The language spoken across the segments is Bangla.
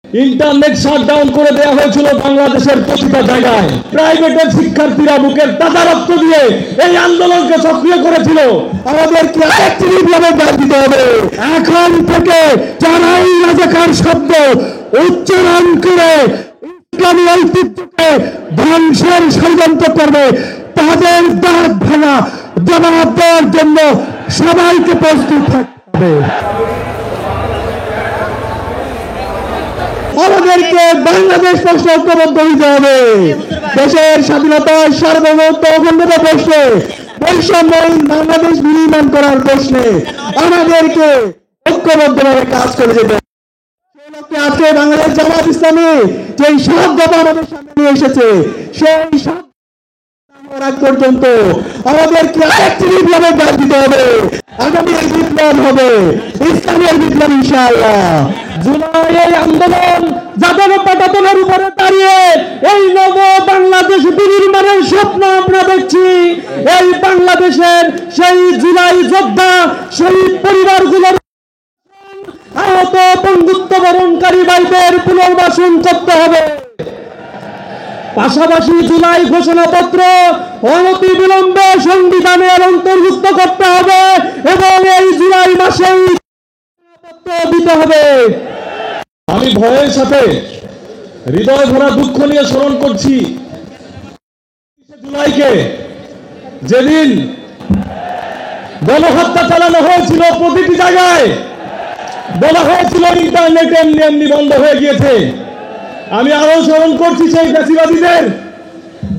ইন্টারনেট শাটডাউন করে দেওয়া হয়েছিল বাংলাদেশের প্রতিটা জায়গায়। প্রাইভেটের শিক্ষার্থীরা বুকের তাজা রক্ত দিয়ে এই আন্দোলনকে সক্রিয় করেছিল। আমাদেরকে আরেকটি বিপ্লবের ডাক দিতে হবে। এখন থেকে যারাই রাজাকার শব্দ উচ্চারণ করে ইসলামী ঐতিহ্যকে ধ্বংসের ষড়যন্ত্র করবে, তাদের দাঁত ভাঙা জবাব দেওয়ার জন্য সবাইকে প্রস্তুত থাকতে হবে। আমাদেরকে বাংলাদেশ প্রশ্ন ঐক্যবদ্ধ হতে হবে। দেশের স্বাধীনতা, সার্বভৌমত্ব, অখণ্ডতা প্রশ্নে, বৈষম্যহীন বাংলাদেশ বিনির্মাণ করার প্রশ্নে আমাদেরকে ঐক্যবদ্ধভাবে কাজ করে যেতে হবে। আজকে বাংলাদেশ জামাত ইসলামী যেই সব দফা আমাদের সামনে নিয়ে এসেছে, সেই সব আগ পর্যন্ত আমাদেরকে আরেকটি বিপ্লবের ডাক দিতে হবে। আগামী বিপ্লব হবে ইসলামের বিপ্লব ইনশাআল্লাহ। জুলাই আন্দোলন যাদের পাটাতনের উপরে দাঁড়িয়ে এই নব বাংলাদেশ বিনির্মাণের স্বপ্ন আমরা দেখছি, এই বাংলাদেশের সেই জুলাই যোদ্ধা সেই পরিবারগুলোর আহত বন্ধুত্ব বরণকারী ভাইদের পুনর্বাসন করতে হবে। পাশাপাশি জুলাই ঘোষণাপত্র অনতি বিলম্বে সংবিধানে অন্তর্ভুক্ত করতে হবে এবং এই জুলাই মাসেই দিতে হবে। আমি ভয়ের সাথে হৃদয় ভরা দুঃখ নিয়ে স্মরণ করছি জুলাইকে, যেদিন গণহত্যা চালানো হয়েছিল। প্রতিটি জায়গায় বলা হয়েছিল ইন্টারনেট এমনি এমনি বন্ধ হয়ে গিয়েছে। আমি আরো স্মরণ করছি সেই ফ্যাসিবাদীদের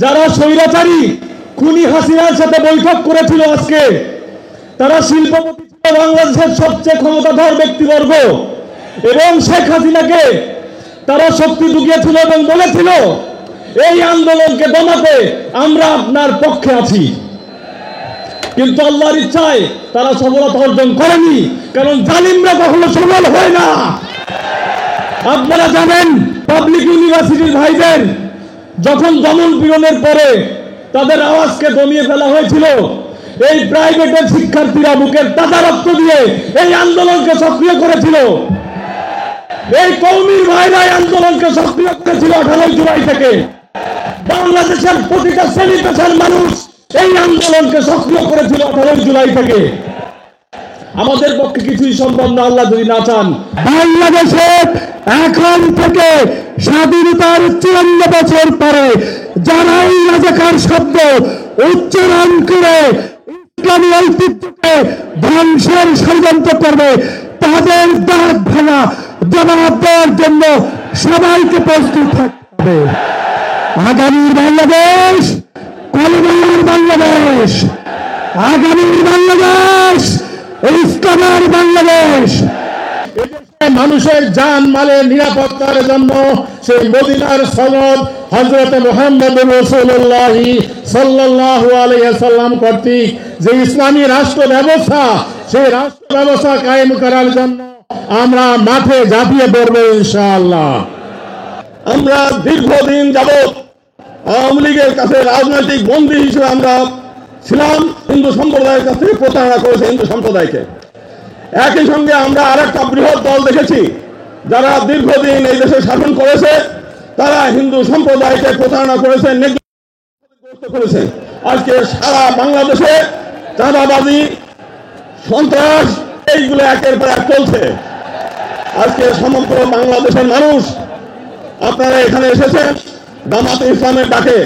যারা স্বৈরাচারী খুনি হাসিনার সাথে বৈঠক করেছিল। আজকে তারা শিল্পপতি ছিল, বাংলাদেশের সবচেয়ে ক্ষমতাধর ব্যক্তিবর্গ, এবং শেখ হাসিনাকে তারা শক্তি ঢুকিয়েছিল এবং বলেছিল এই আন্দোলনকে দমাতে আমরা আপনার পক্ষে আছি। কিন্তু আল্লাহর ইচ্ছায় তারা সফলতা অর্জন করেনি, কারণ জালিমরা কখনো সফল হয় না। আপনারা জানেন পাবলিক ইউনিভার্সিটির ভাইদের যখন দমন পীড়নের পরে তাদের আওয়াজকে দমিয়ে ফেলা হয়েছিল, এই প্রাইভেটের শিক্ষার্থীরা বুকের তাজা রক্ত দিয়ে এই আন্দোলনকে সক্রিয় করেছিল। এই কওমির ভাইরা আন্দোলনকে সক্রিয় করেছিল 18 জুলাই থেকে। বাংলাদেশের প্রতিটা শ্রেণী পেশার মানুষ এই আন্দোলনকে সক্রিয় করেছিল 18 জুলাই থেকে। আমাদের পক্ষে কিছুই সম্ভব না আল্লাহ যদি না চান। বাংলাদেশে এখন থেকে স্বাধীনতার 54 বছর পরে যারাই রাজাকার শব্দ উচ্চারণ করে ইসলামী ঐতিহ্যকে ধ্বংসের ষড়যন্ত্র করবে, তাদের দাঁত ভাঙা জবাব দেওয়ার জন্য সবাইকে প্রস্তুত থাকতে হবে। আগামীর বাংলাদেশ কলমের বাংলাদেশ, আগামীর বাংলাদেশ ইসলামের বাংলাদেশ। মানুষের জান মালের নিরাপত্তার জন্য সেই মদিনার সনদ হযরত মুহাম্মদ রাসূলুল্লাহ সাল্লাল্লাহু আলাইহি ওয়াসাল্লাম কর্তৃক যে ইসলামী রাষ্ট্র ব্যবস্থা, সেই রাষ্ট্র ব্যবস্থা কায়েম করার জন্য আমরা মাঠে ঝাঁপিয়ে পড়ব ইনশাআল্লাহ। আমরা দীর্ঘদিন যাবৎ আওয়ামী লীগের কাছে রাজনৈতিক বন্দী হিসেবে আমরা ছিলাম। হিন্দু সম্প্রদায়ের কাছে প্রতারণা করেছে হিন্দু সম্প্রদায়কে। একই সঙ্গে আমরা আরেকটা বৃহৎ দল দেখেছি যারা দীর্ঘদিন এই দেশে শাসন করেছে, তারা হিন্দু সম্প্রদায়কে প্রতারণা করেছে, নেতৃত্ব করেছে। আজকে সারা বাংলাদেশে চাঁদাবাজি, সন্ত্রাস এইগুলো একের পর এক চলছে। আজকে সমগ্র বাংলাদেশের মানুষ আপনারা এখানে এসেছেন জামাতে ইসলামের ডাকে।